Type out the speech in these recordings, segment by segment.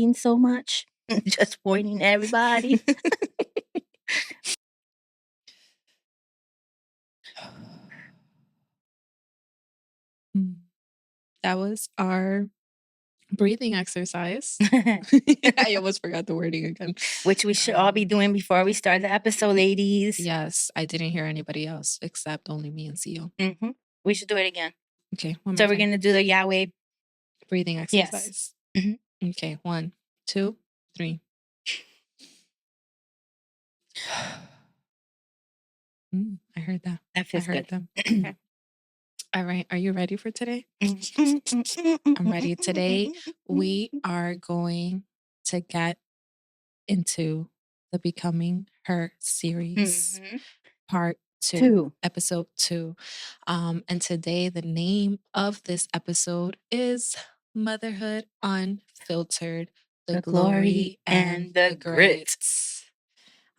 talking so much. Just pointing at everybody. That was our breathing exercise. I almost forgot the wording again. Which we should all be doing before we start the episode, ladies. Yes, I didn't hear anybody else except only me and CEO. We should do it again. Okay. So we're going to do the Yahweh breathing exercise. Yes. Okay. 1, 2, 3. I heard that. That feels good. Them. Okay. All right. Are you ready for today? I'm ready. Today, we are going to get into the Becoming Her series, part 2, episode 2. And today, the name of this episode is Motherhood Unfiltered, the glory and the grits.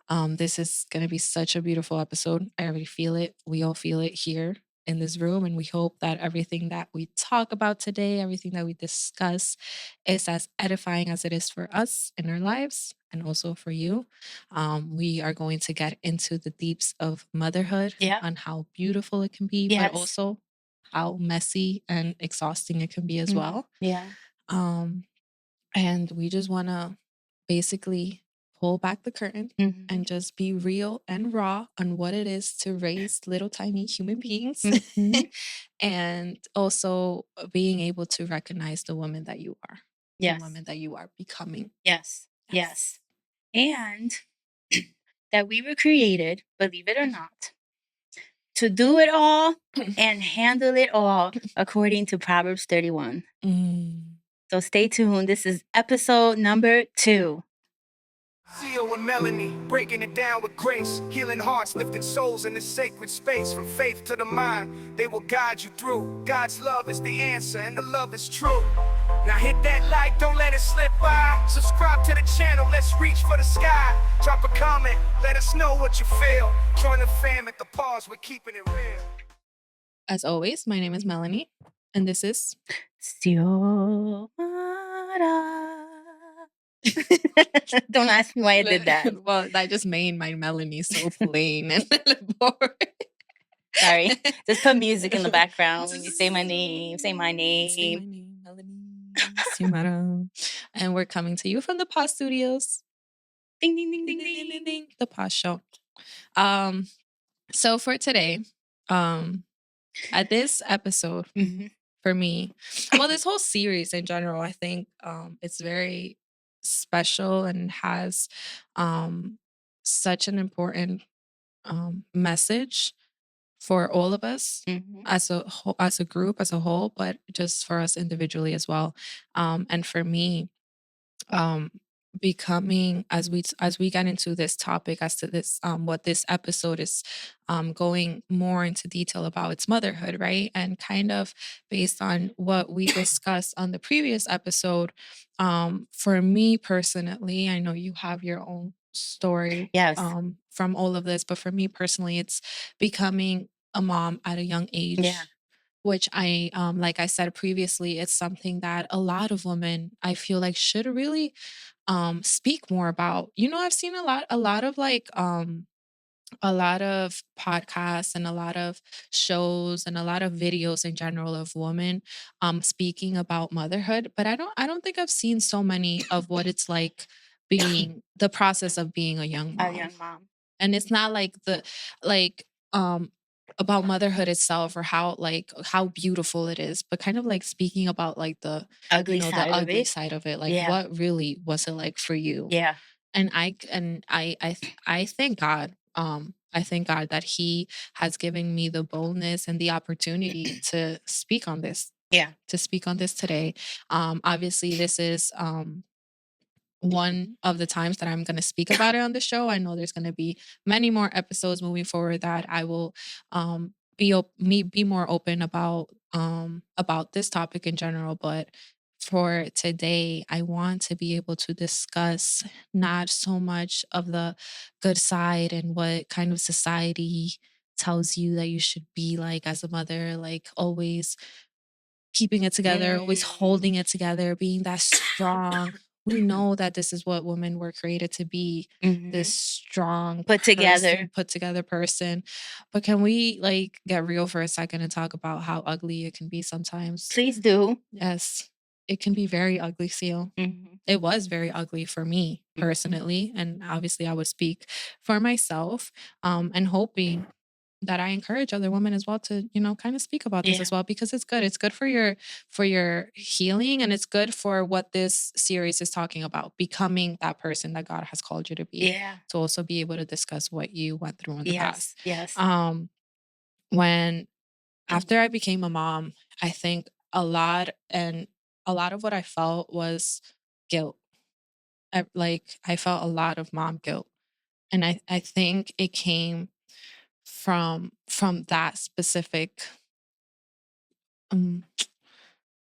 This is going to be such a beautiful episode. I already feel it. We all feel it here in this room. And we hope that everything that we talk about today, everything that we discuss, is as edifying as it is for us in our lives and also for you. We are going to get into the deeps of motherhood on how beautiful it can be, but also how messy and exhausting it can be as well. And we just want to basically pull back the curtain and just be real and raw on what it is to raise little tiny human beings and also being able to recognize the woman that you are, the woman that you are becoming. Yes. And that we were created, believe it or not, to do it all and handle it all according to Proverbs 31. So stay tuned. This is episode number 2. CEO and Melanie, breaking it down with grace, healing hearts, lifting souls in this sacred space. From faith to the mind, they will guide you through. God's love is the answer, and the love is true. Now hit that like, don't let it slip by. Subscribe to the channel, let's reach for the sky. Drop a comment, let us know what you feel. Join the fam at the pause, we're keeping it real. As always, my name is Melanie, and this is Xiomara. Don't ask me why I did that. Well, that just made my Melanie so plain and boring. Sorry. Just put music in the background when you say my name. Say my name. Say my name, Melanie. Xiomara. And we're coming to you from the Pause Studios. Ding, ding, ding, ding, ding, ding, ding. The Pause Show. So for today, at this episode, for me, well, this whole series in general, I think it's very special and has such an important message for all of us as a group, as a whole, but just for us individually as well. And for me, becoming, as we get into this topic, as to this what this episode is going more into detail about, it's motherhood, right? And kind of based on what we discussed on the previous episode, for me personally, I know you have your own story from all of this, but for me personally, it's becoming a mom at a young age. Which I, like I said previously, it's something that a lot of women, I feel like, should really speak more about. You know, I've seen a lot of like a lot of podcasts and a lot of shows and a lot of videos in general of women speaking about motherhood, but I don't think I've seen so many of what it's like being the process of being a young mom. And it's not like about motherhood itself or how beautiful it is, but kind of like speaking about like the ugly side of it. Like what really was it like for you? And I thank God. I thank God that He has given me the boldness and the opportunity to speak on this. To speak on this today. Obviously, this is one of the times that I'm going to speak about it on the show. I know there's going to be many more episodes moving forward that I will be more open about this topic in general. But for today, I want to be able to discuss not so much of the good side and what kind of society tells you that you should be like as a mother, like always keeping it together, always holding it together, being that strong we know that this is what women were created to be, this strong Put together. person, put together person. But can we like get real for a second and talk about how ugly it can be sometimes? Please do. Yes, it can be very ugly, Seal. It was very ugly for me personally, and obviously I would speak for myself, and hoping that I encourage other women as well to, kind of speak about this as well, because it's good. It's good for your healing, and it's good for what this series is talking about, becoming that person that God has called you to be. Yeah. To also be able to discuss what you went through in the past. Yes. When after I became a mom, I think a lot of what I felt was guilt. I felt a lot of mom guilt, and I think it came from that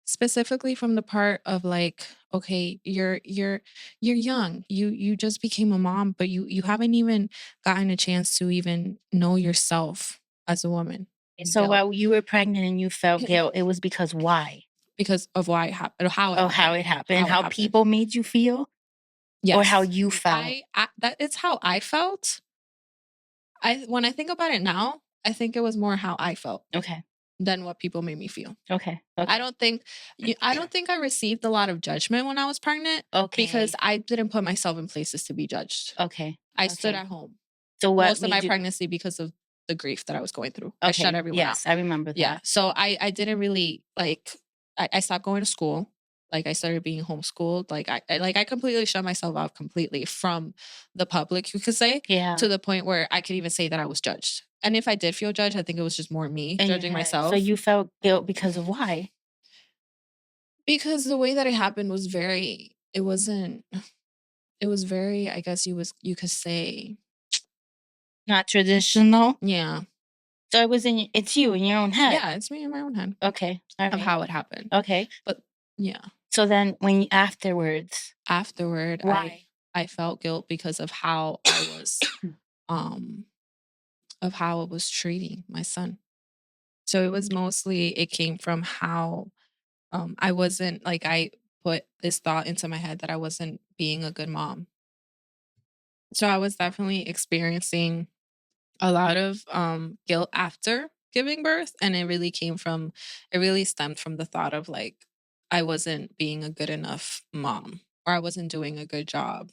specifically from the part of like, okay, you're young, you just became a mom, but you haven't even gotten a chance to even know yourself as a woman. So while you were pregnant and you felt guilt, it was because why? Because of why it happened, or how it happened, how people made you feel, or how you felt. It's how I felt. When I think about it now, I think it was more how I felt. Okay. Than what people made me feel. Okay. I don't think I received a lot of judgment when I was pregnant. Okay. Because I didn't put myself in places to be judged. Okay. I stood at home. So what most of my pregnancy because of the grief that I was going through. Okay. I shut everyone out. Yes, I remember that. Yeah. So I didn't really like. I stopped going to school. Like I started being homeschooled. Like I completely shut myself off completely from the public, you could say. Yeah. To the point where I could even say that I was judged. And if I did feel judged, I think it was just more me In your judging head. myself. So you felt guilt because of why? Because the way that it happened was very, it was very, I guess you could say, Not traditional. yeah. So it's you in your own head. Yeah, it's me in my own head. Okay. All right. Of how it happened. Okay. But yeah. So then afterward, why? I felt guilt because of how I was of how I was treating my son. So it was mostly, it came from how I wasn't like, I put this thought into my head that I wasn't being a good mom. So I was definitely experiencing a lot of guilt after giving birth, and it really stemmed from the thought of like, I wasn't being a good enough mom, or I wasn't doing a good job.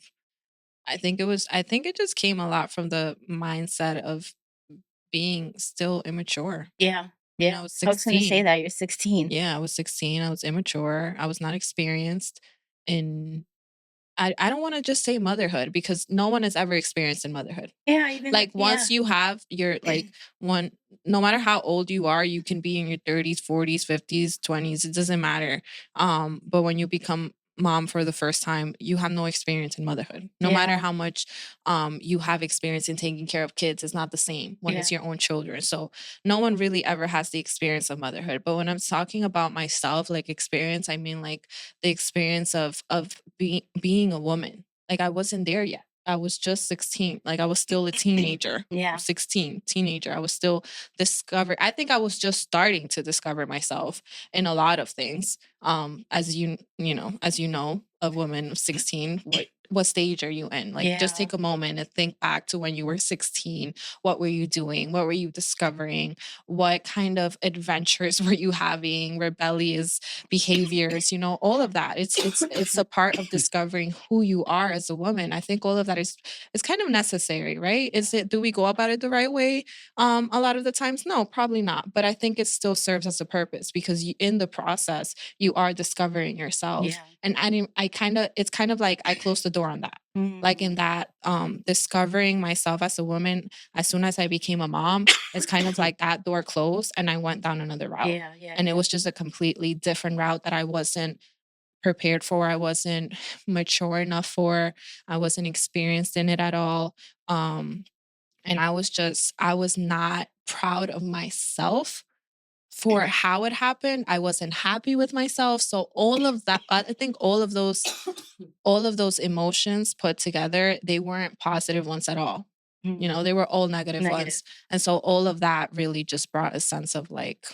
I think it just came a lot from the mindset of being still immature. Yeah. I was 16. I was going to say that you're 16. Yeah, I was 16. I was immature. I was not experienced in, I don't want to just say motherhood, because no one has ever experienced in motherhood. Yeah, even like once you have your like one, no matter how old you are, you can be in your 30s, 40s, 50s, 20s, it doesn't matter. But when you become mom for the first time, you have no experience in motherhood. No matter how much you have experience in taking care of kids, it's not the same when it's your own children. So no one really ever has the experience of motherhood. But when I'm talking about myself, like experience, I mean like the experience of being a woman. Like I wasn't there yet. I was just 16. Like I was still a teenager. Yeah. 16, teenager. I was still discovering. I think I was just starting to discover myself in a lot of things. As you know, a woman of 16, what stage are you in? Like just take a moment and think back to when you were 16. What were you doing? What were you discovering? What kind of adventures were you having? Rebellious behaviors, all of that. It's a part of discovering who you are as a woman. I think all of that is kind of necessary, right? Do we go about it the right way? A lot of the times, no, probably not. But I think it still serves as a purpose, because in the process, you are discovering yourself. Yeah. And it's kind of like I closed the door on that. Like in that discovering myself as a woman, as soon as I became a mom, it's kind of like that door closed and I went down another route. And it was just a completely different route that I wasn't prepared for. I wasn't mature enough for. I wasn't experienced in it at all. And I was not proud of myself for how it happened. I wasn't happy with myself. So all of that, I think all of those emotions put together, they weren't positive ones at all. They were all negative ones. And so all of that really just brought a sense of like,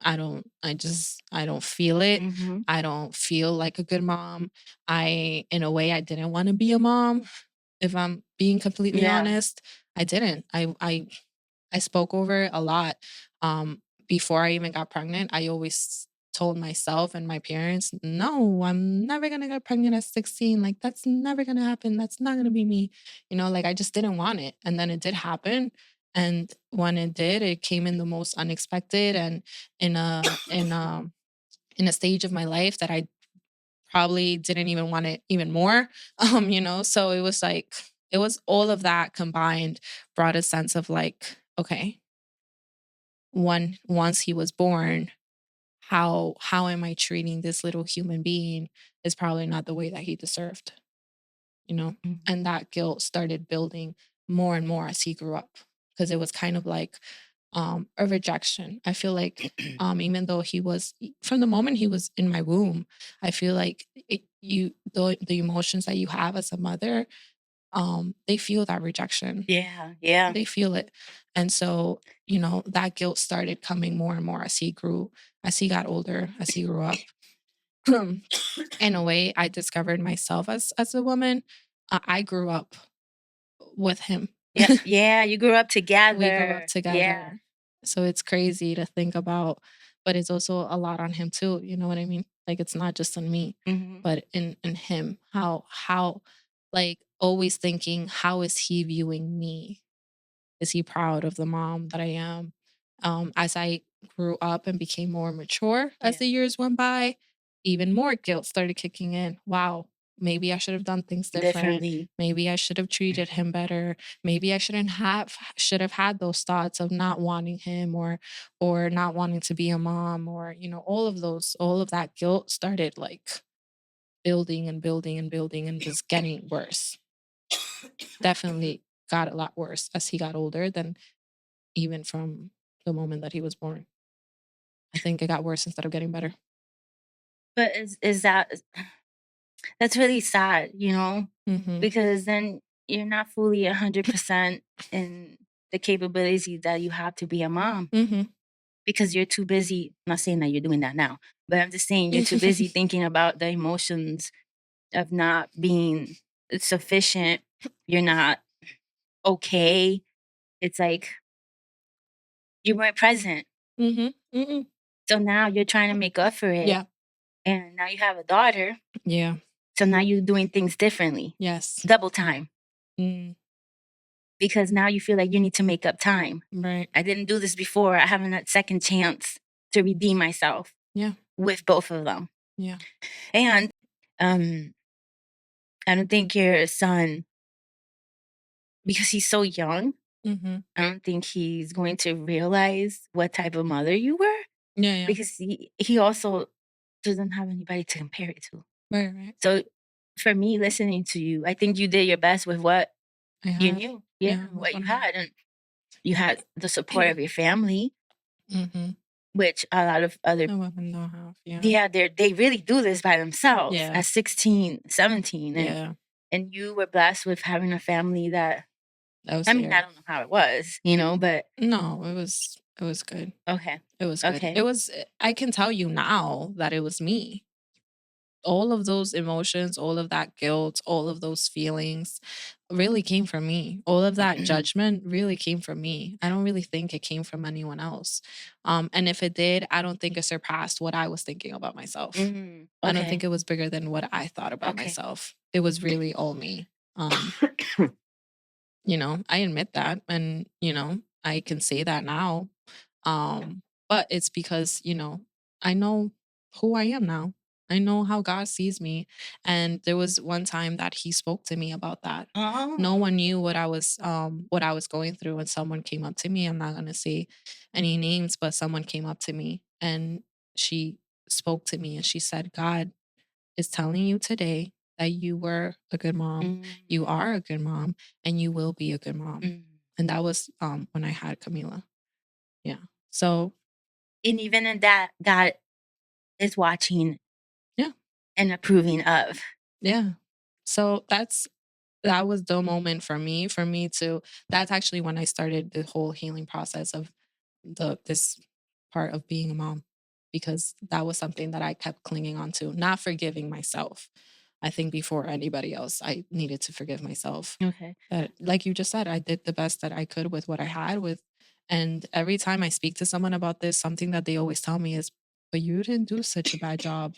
I don't feel it. Mm-hmm. I don't feel like a good mom. In a way, I didn't want to be a mom. If I'm being completely Yeah. honest, I didn't. I spoke over it a lot. Before I even got pregnant, I always told myself and my parents, no, I'm never gonna get pregnant at 16. Like, that's never gonna happen. That's not gonna be me. Like, I just didn't want it. And then it did happen. And when it did, it came in the most unexpected and in a stage of my life that I probably didn't even want it even more. So it was like, it was all of that combined brought a sense of like, okay, once he was born, how am I treating this little human being is probably not the way that he deserved, Mm-hmm. and that guilt started building more and more as he grew up, because it was kind of like a rejection. I feel like even though from the moment he was in my womb, I feel like the emotions that you have as a mother, they feel that rejection. Yeah. They feel it. And so, that guilt started coming more and more as he got older, as he grew up. In a way, I discovered myself as a woman. I grew up with him. Yeah. You grew up together. We grew up together. Yeah. So it's crazy to think about, but it's also a lot on him too. You know what I mean? Like, it's not just on me, Mm-hmm. but in him. How like always thinking, how is he viewing me? Is he proud of the mom that I am? As I grew up and became more mature as Yeah. the years went by, even more guilt started kicking in. Wow, maybe I should have done things different. Differently. Maybe I should have treated him better. Maybe I should have had those thoughts of not wanting him, or not wanting to be a mom, or all of that guilt started like building and building and building and just getting worse. Definitely got a lot worse as he got older than even from the moment that he was born. I think it got worse instead of getting better. But is that's really sad, Mhm. because then you're not fully 100% in the capabilities that you have to be a mom, Mhm. because you're too busy. I'm not saying that you're doing that now, but I'm just saying you're too busy thinking about the emotions of not being sufficient. You're not okay. It's like you weren't present. Mhm. Mhm. So now you're trying to make up for it. Yeah. And now you have a daughter. Yeah. So now you're doing things differently. Yes. Double time. Mm. Because now you feel like you need to make up time. Right. I didn't do this before. I haven't that second chance to redeem myself. Yeah. With both of them. Yeah. And I don't think your son, because he's so young, Mhm. I don't think he's going to realize what type of mother you were, Yeah, yeah. because he also doesn't have anybody to compare it to. Right, right. So for me, listening to you, I think you did your best with what I you have. knew. Yeah, What you I have. had. And you had the support of your family, Mhm. which a lot of other No women don't have. Yeah. they really do this by themselves Yeah. at 16, 17. Yeah. And you were blessed with having a family that, That was I mean, I there. don't know how it was, but No, it was good. okay. It was good. Okay. It was I can tell you now that it was me. All of those emotions, all of that guilt, all of those feelings really came from me. All of that judgment really came from me. I don't really think it came from anyone else. And if it did, I don't think it surpassed what I was thinking about myself. I don't Okay. think it was bigger than what I thought about Okay. myself. It was really all me. I admit that, and I can say that now. But it's because, I know who I am now. I know how God sees me. And there was one time that he spoke to me about that. No Oh. one knew what I was going through, and someone came up to me. I'm not gonna say any names, but someone came up to me and she spoke to me and she said, God is telling you today that you were a good mom, you are a good mom, and you will be a good mom. And that was when I had Camila. Yeah. So And even in that, God is watching. Yeah. And approving of. Yeah. So that was the moment for me to that's actually when I started the whole healing process of this part of being a mom. because that was something that I kept clinging on to, not forgiving myself. I think before anybody else, I needed to forgive myself. Okay. That, like you just said, I did the best that I could with what I had and every time I speak to someone about this, something that they always tell me is, but you didn't do such a bad job.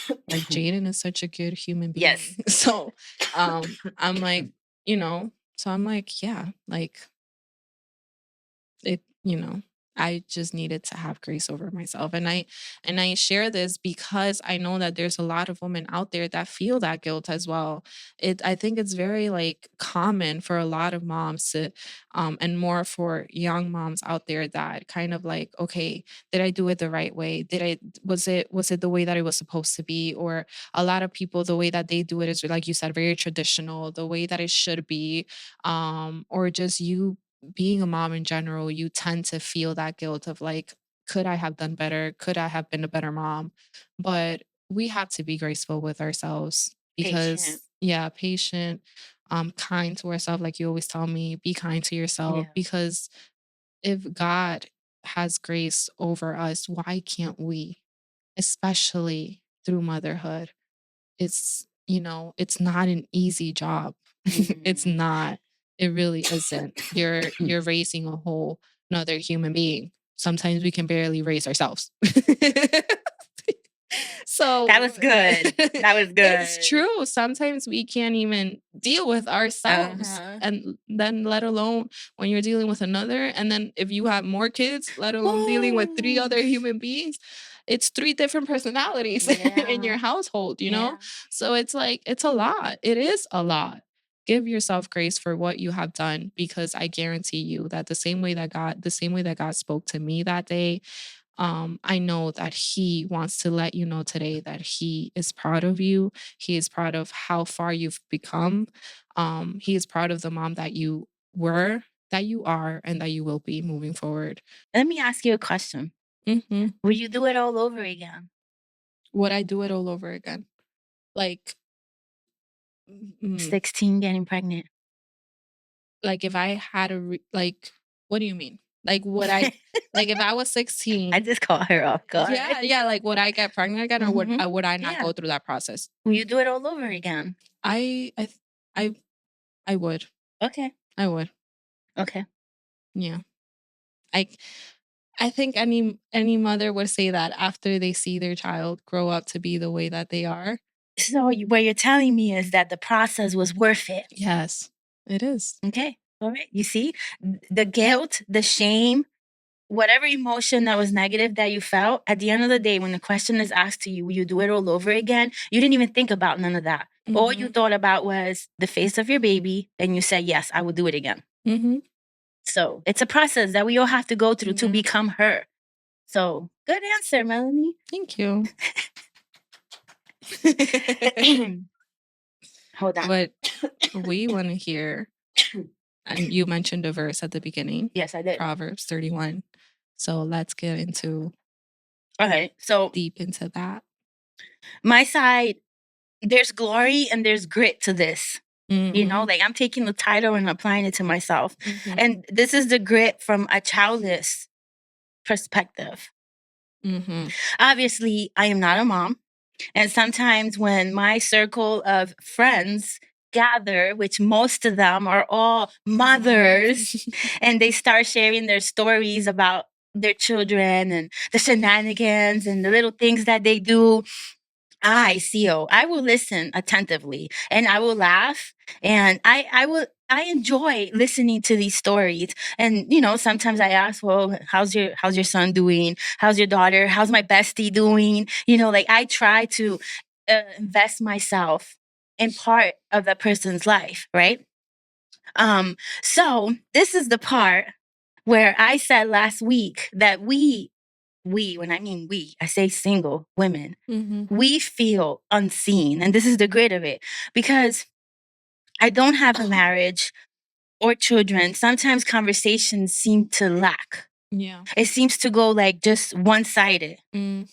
Like Jaden is such a good human being. Yes. So I'm like, so I'm like, yeah, like it, I just needed to have grace over myself. And I share this because I know that there's a lot of women out there that feel that guilt as well. I think it's very like common for a lot of moms to and more for young moms out there that kind of like, okay, did I do it the right way? Was it the way that it was supposed to be? Or a lot of people, the way that they do it is, like you said, very traditional, the way that it should be. Or just you being a mom in general, you tend to feel that guilt of like, could I have done better? Could I have been a better mom? But we have to be graceful with ourselves because, Patient. yeah, patient, kind to ourselves. Like you always tell me, be kind to yourself, Yeah. because if God has grace over us, why can't we? Especially through motherhood. It's, it's not an easy job. It's not. It really isn't. You're raising a whole another human being. Sometimes we can barely raise ourselves. So That was good. That was good. It's true. Sometimes we can't even deal with ourselves. And then let alone when you're dealing with another. And then if you have more kids, let alone dealing with 3 other human beings, it's 3 different personalities in your household, Yeah. So it's like, it's a lot. It is a lot. Give yourself grace for what you have done, because I guarantee you that the same way that God spoke to me that day, I know that he wants to let you know today that he is proud of you. He is proud of how far you've become. He is proud of the mom that you were, that you are, and that you will be moving forward. Let me ask you a question. Mm-hmm. Will you do it all over again? Would I do it all over again? Like, 16 getting pregnant. Like if I had like, what do you mean? Like, would I, like if I was 16? I just caught her off guard. Yeah. Like, would I get pregnant again, or would I not go through that process? Will you do it all over again? I would. Okay. I would. Okay. Yeah. I think any mother would say that after they see their child grow up to be the way that they are. So what you're telling me is that the process was worth it. Yes, it is. Okay. All right. You see, the guilt, the shame, whatever emotion that was negative that you felt, at the end of the day, when the question is asked to you, will you do it all over again? You didn't even think about none of that. Mm-hmm. All you thought about was the face of your baby, and you said, yes, I will do it again. Mm-hmm. So it's a process that we all have to go through to become her. So good answer, Melanie. Thank you. Hold on. But we want to hear, and you mentioned a verse at the beginning. Yes, I did. Proverbs 31. So let's get into deep into that. My side, there's glory and there's grit to this. Mm-hmm. Like I'm taking the title and applying it to myself. Mm-hmm. And this is the grit from a childless perspective. Mm-hmm. Obviously, I am not a mom. And sometimes when my circle of friends gather, which most of them are all mothers, and they start sharing their stories about their children and the shenanigans and the little things that they do, I will listen attentively and I will laugh, and I enjoy listening to these stories. And sometimes I ask, well, how's your son doing? How's your daughter? How's my bestie doing? Like I try to invest myself in part of that person's life, right? So this is the part where I said last week that when I mean we, I say single women, we feel unseen. And this is the grit of it, because I don't have a marriage or children. Sometimes conversations seem to lack. Yeah. It seems to go like just one-sided. And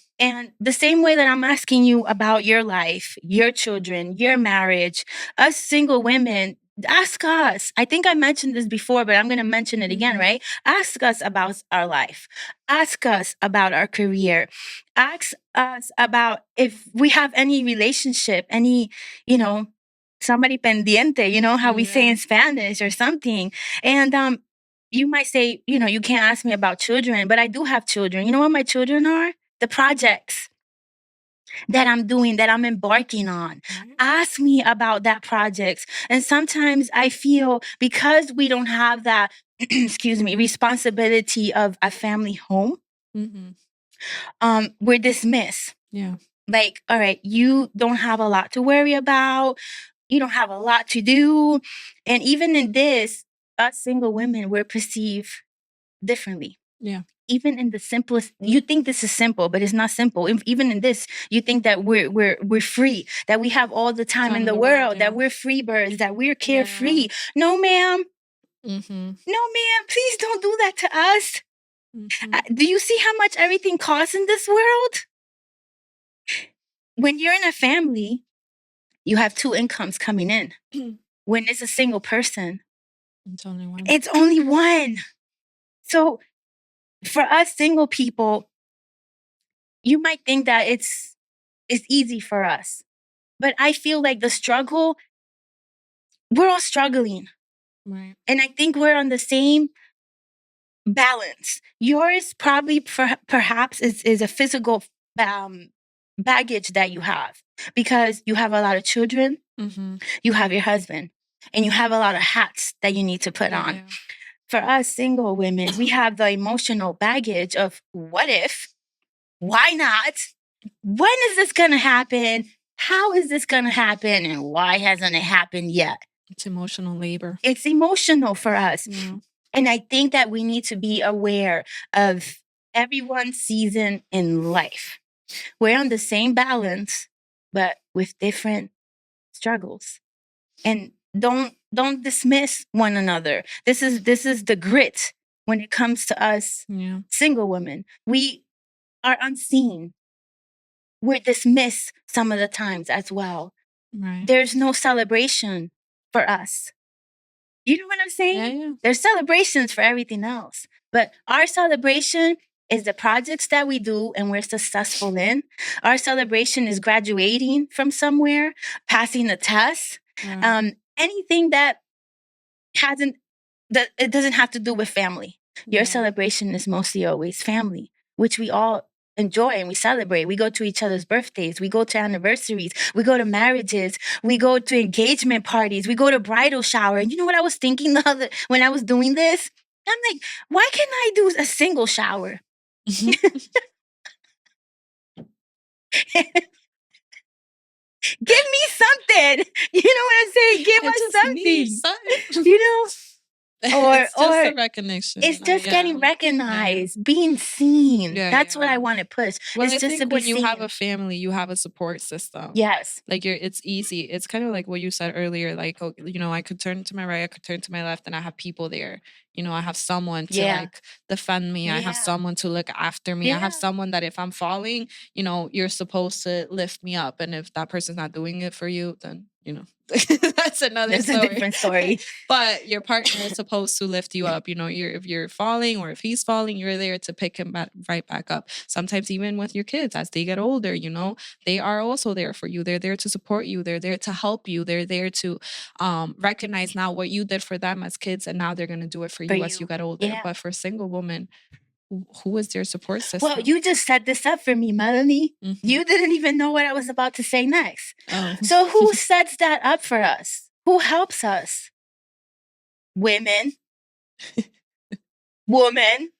the same way that I'm asking you about your life, your children, your marriage, us single women, Ask us. I think I mentioned this before, but I'm going to mention it again, right? Ask us about our life. Ask us about our career. Ask us about if we have any relationship, any, somebody pendiente, how we say in Spanish or something. And you might say, you can't ask me about children, but I do have children. You know what my children are? The projects that I'm doing, that I'm embarking on. Ask me about that project. And sometimes I feel because we don't have that, responsibility of a family home, we're dismissed. Yeah. Like, all right, you don't have a lot to worry about. You don't have a lot to do. And even in this, us single women, we're perceived differently. Yeah. Even in the simplest, you think this is simple, but it's not simple. Even in this, you think that we're free, that we have all the time in the world, that we're free birds, that we're carefree. No, ma'am. No, ma'am. Please don't do that to us. Do you see how much everything costs in this world? When you're in a family, you have two incomes coming in. When it's a single person, it's only one. It's only one. So for us single people, you might think that it's easy for us. But I feel like the struggle, we're all struggling. Right. And I think we're on the same balance. Yours probably perhaps is a physical baggage that you have because you have a lot of children, you have your husband, and you have a lot of hats that you need to put on. Yeah. For us single women, we have the emotional baggage of what if, why not, when is this going to happen, how is this going to happen, and why hasn't it happened yet? It's emotional labor. It's emotional for us. Yeah. And I think that we need to be aware of everyone's season in life. We're on the same balance, but with different struggles. And don't dismiss one another. This is the grit when it comes to us single women. We are unseen. We're dismissed some of the times as well. Right. There's no celebration for us. You know what I'm saying? Yeah. There's celebrations for everything else. But our celebration is the projects that we do and we're successful in. Our celebration is graduating from somewhere, passing a test, anything that it doesn't have to do with family. Your celebration is mostly always family, which we all enjoy and we celebrate. We go to each other's birthdays. We go to anniversaries. We go to marriages. We go to engagement parties. We go to bridal shower. And you know what I was thinking when I was doing this? I'm like, why can't I do a single shower? Give me something. You know what I'm saying? Give us something. You know? It's just a recognition. It's just getting recognized, being seen. That's what I want to push. Well, it's I just think to when be you seen. have a family, you have a support system. Yes. Like it's easy. It's kind of like what you said earlier. Like, I could turn to my right, I could turn to my left, and I have people there. I have someone to like defend me. I have someone to look after me. I have someone that if I'm falling, you're supposed to lift me up. And if that person's not doing it for you, then that's another That's a different story. But your partner is supposed to lift you up. If you're falling or if he's falling, you're there to pick him right back up. Sometimes even with your kids, as they get older, they are also there for you. They're there to support you. They're there to help you. They're there to recognize now what you did for them as kids, and now they're going to do it for you as you get older. Yeah. But for a single woman, who is their support system? Well, you just set this up for me, Melanie. You didn't even know what I was about to say next. Oh. So who sets that up for us? Who helps us? Women. Woman.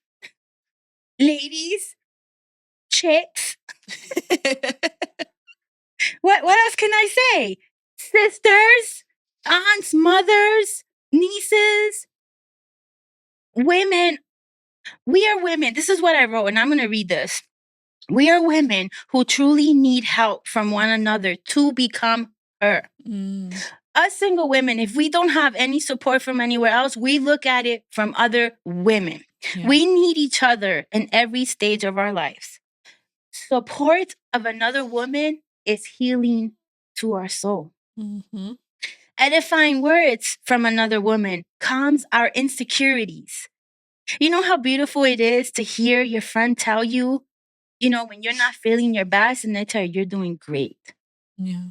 Ladies. Chicks. What else can I say? Sisters, aunts, mothers, nieces, women. We are women. This is what I wrote, and I'm going to read this. We are women who truly need help from one another to become her. Us single women, if we don't have any support from anywhere else, we look at it from other women. Yeah. We need each other in every stage of our lives. Support of another woman is healing to our soul. And Edifying words from another woman calms our insecurities. You know how beautiful it is to hear your friend tell you, when you're not feeling your best, and they tell you you're doing great. Yeah.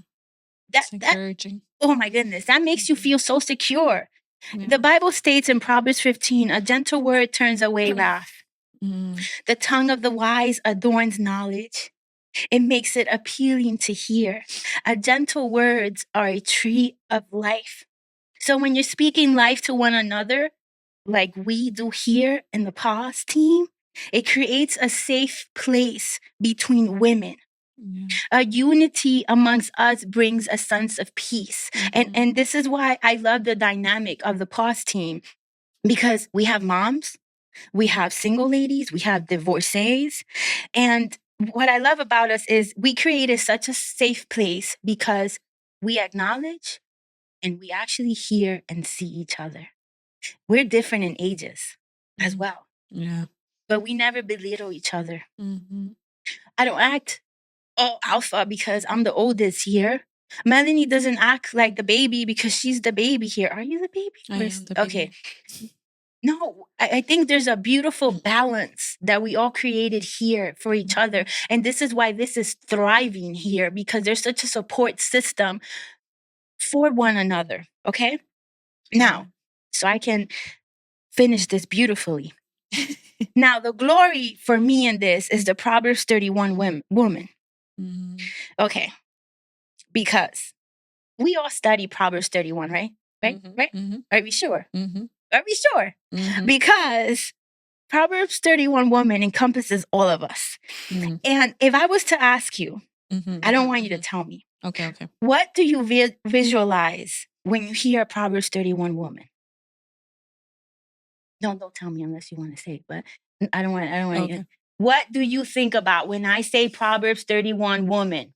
That, It's encouraging. oh my goodness, that makes you feel so secure. Yeah. The Bible states in Proverbs 15, a gentle word turns away wrath. The tongue of the wise adorns knowledge. It makes it appealing to hear. A gentle words are a tree of life. So when you're speaking life to one another, like we do here in the pause team, it creates a safe place between women. Yeah. A unity amongst us brings a sense of peace. And this is why I love the dynamic of the pause team, because we have moms, we have single ladies, we have divorcees. And what I love about us is we created such a safe place because we acknowledge and we actually hear and see each other. We're different in ages as well. Yeah. But we never belittle each other. Mm-hmm. I don't act alpha because I'm the oldest here. Melanie doesn't act like the baby because she's the baby here. Are you the baby? I am the baby. Okay. No, I think there's a beautiful balance that we all created here for each other. And this is why this is thriving here, because there's such a support system for one another. Okay. Now, so I can finish this beautifully. Now, the glory for me in this is the Proverbs 31 woman. Okay. Because we all study Proverbs 31, right? Right? Right? Are we sure? Are we sure? Because Proverbs 31 woman encompasses all of us. And if I was to ask you, I don't want you to tell me. Okay. What do you visualize when you hear Proverbs 31 woman? No, don't tell me unless you want to say it, but I don't want Okay. What do you think about when I say Proverbs 31 woman?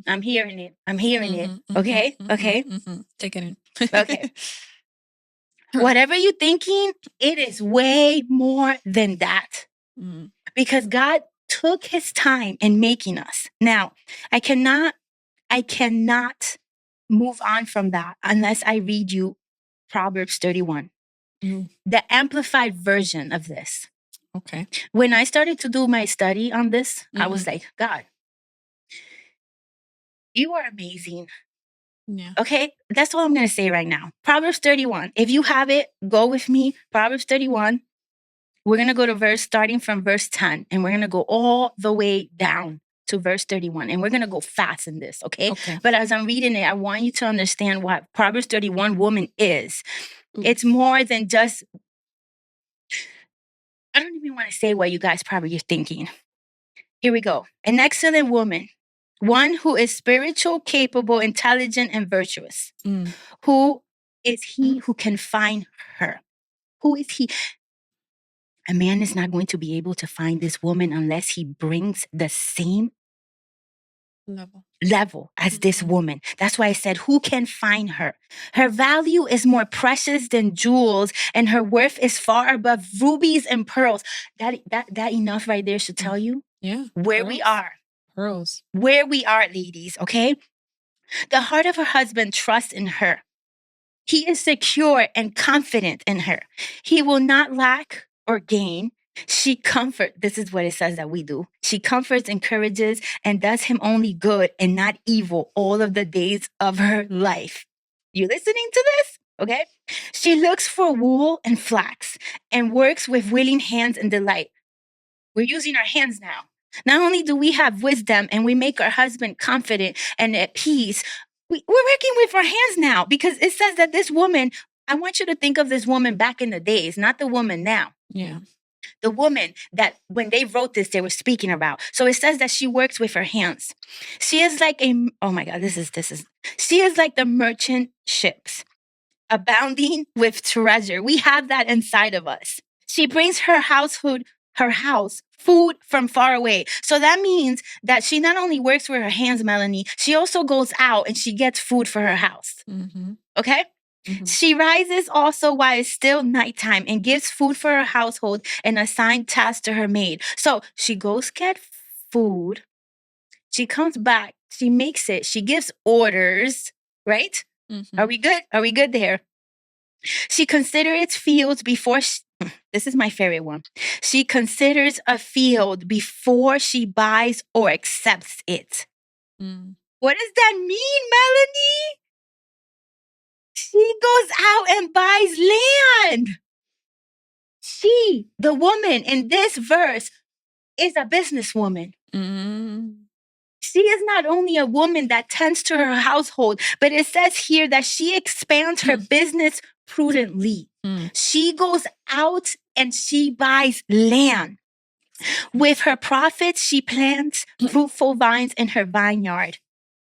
I'm hearing it. Okay? Okay? Take it in. Okay. Whatever you're thinking, it is way more than that. Because God took his time in making us. Now, I cannot move on from that unless I read you Proverbs 31. The amplified version of this. Okay. When I started to do my study on this, I was like, God, you are amazing. Yeah. Okay, that's all I'm going to say right now. Proverbs 31. If you have it, go with me. Proverbs 31. We're going to go to starting from verse 10, and we're going to go all the way down to verse 31. And we're going to go fast in this, okay? But as I'm reading it, I want you to understand what Proverbs 31 woman is. It's more than just, I don't even want to say what you guys probably are thinking. Here we go. An excellent woman. One who is spiritual, capable, intelligent, and virtuous. Who is he who can find her? Who is he? A man is not going to be able to find this woman unless he brings the same level as this woman. That's why I said, who can find her? Her value is more precious than jewels, and her worth is far above rubies and pearls. That enough right there should tell you where we are. Pearls. Where we are, ladies, okay? The heart of her husband trusts in her. He is secure and confident in her. He will not lack or gain. This is what it says that we do. She comforts, encourages, and does him only good and not evil all of the days of her life. You listening to this? Okay. She looks for wool and flax and works with willing hands and delight. We're using our hands now. Not only do we have wisdom and we make our husband confident and at peace, we're working with our hands now, because it says that this woman, I want you to think of this woman back in the days, not the woman now. Yeah. The woman that when they wrote this, they were speaking about. So it says that she works with her hands. She is like oh my God, she is like the merchant ships, abounding with treasure. We have that inside of us. She brings her house food from far away. So that means that she not only works with her hands, Melanie, she also goes out and she gets food for her house. Okay? She rises also while it's still nighttime and gives food for her household and assigned tasks to her maid. So she goes get food. She comes back. She makes it. She gives orders. right? Mhm. Are we good? Are we good there? She considers fields before this is my favorite one. She considers a field before she buys or accepts it. Mm. What does that mean, Melanie? She goes out and buys land. She, the woman in this verse, is a businesswoman. Mm. She is not only a woman that tends to her household, but it says here that she expands her business prudently. Mm. She goes out and she buys land. With her profits, she plants fruitful vines in her vineyard.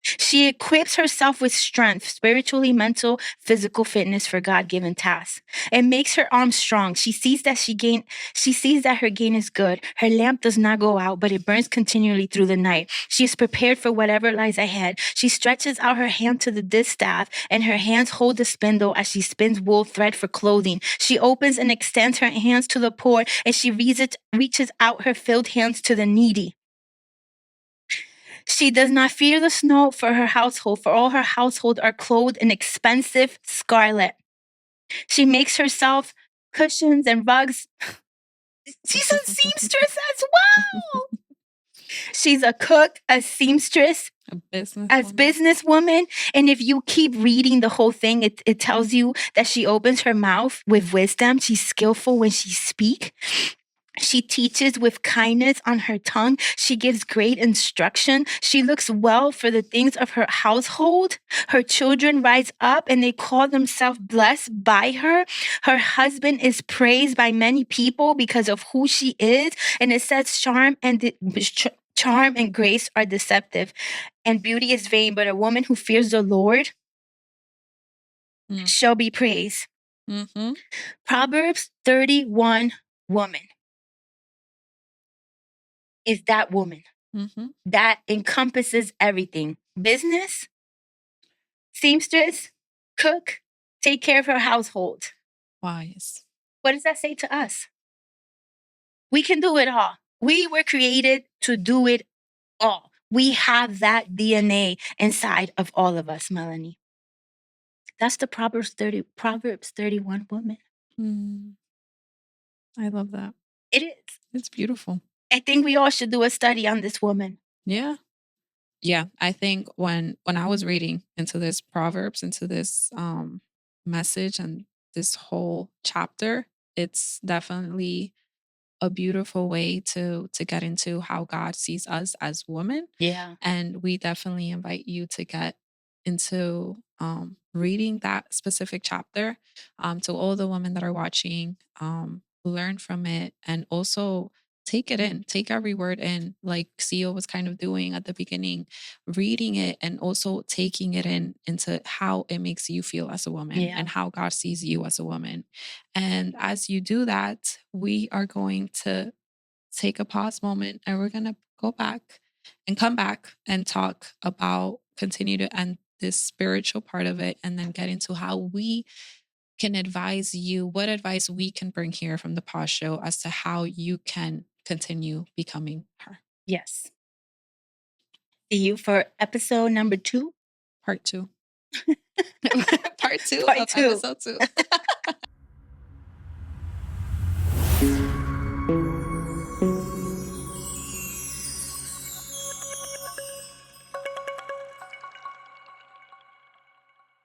She equips herself with strength, spiritually, mental, physical fitness for God-given tasks. It makes her arms strong. She sees that her gain is good. Her lamp does not go out, but it burns continually through the night. She is prepared for whatever lies ahead. She stretches out her hand to the distaff, and her hands hold the spindle as she spins wool thread for clothing. She opens and extends her hands to the poor, and she reaches out her filled hands to the needy. She does not fear the snow for her household, for all her household are clothed in expensive scarlet. She makes herself cushions and rugs. She's a seamstress as well. She's a cook, a seamstress, A business. as businesswoman. And if you keep reading the whole thing, it tells you that she opens her mouth with wisdom. She's skillful when she speaks. She teaches with kindness on her tongue. She gives great instruction. She looks well for the things of her household. Her children rise up and they call themselves blessed by her. Her husband is praised by many people because of who she is. And it says charm and grace are deceptive, and beauty is vain. But a woman who fears the Lord shall be praised. Mm-hmm. Proverbs 31 woman is that woman. Mm-hmm. That encompasses everything: business, seamstress, cook, take care of her household. Wise. What does that say to us? We can do it all. We were created to do it all. We have that DNA inside of all of us, Melanie. That's the Proverbs 31 woman. Mm. I love that. It is. It's beautiful. I think we all should do a study on this woman. Yeah. Yeah. I think when I was reading into this Proverbs, into this message and this whole chapter, it's definitely a beautiful way to get into how God sees us as women. Yeah. And we definitely invite you to get into reading that specific chapter. To all the women that are watching, learn from it and also take it in, take every word in, like CEO was kind of doing at the beginning, reading it and also taking it in into how it makes you feel as a woman and how God sees you as a woman. And as you do that, we are going to take a pause moment and we're going to go back and come back and talk about continue to end this spiritual part of it and then get into how we can advise you, what advice we can bring here from the pause show as to how you can continue becoming her. Yes. See you for episode number 2. Part 2. Part 2 Part of 2. episode 2.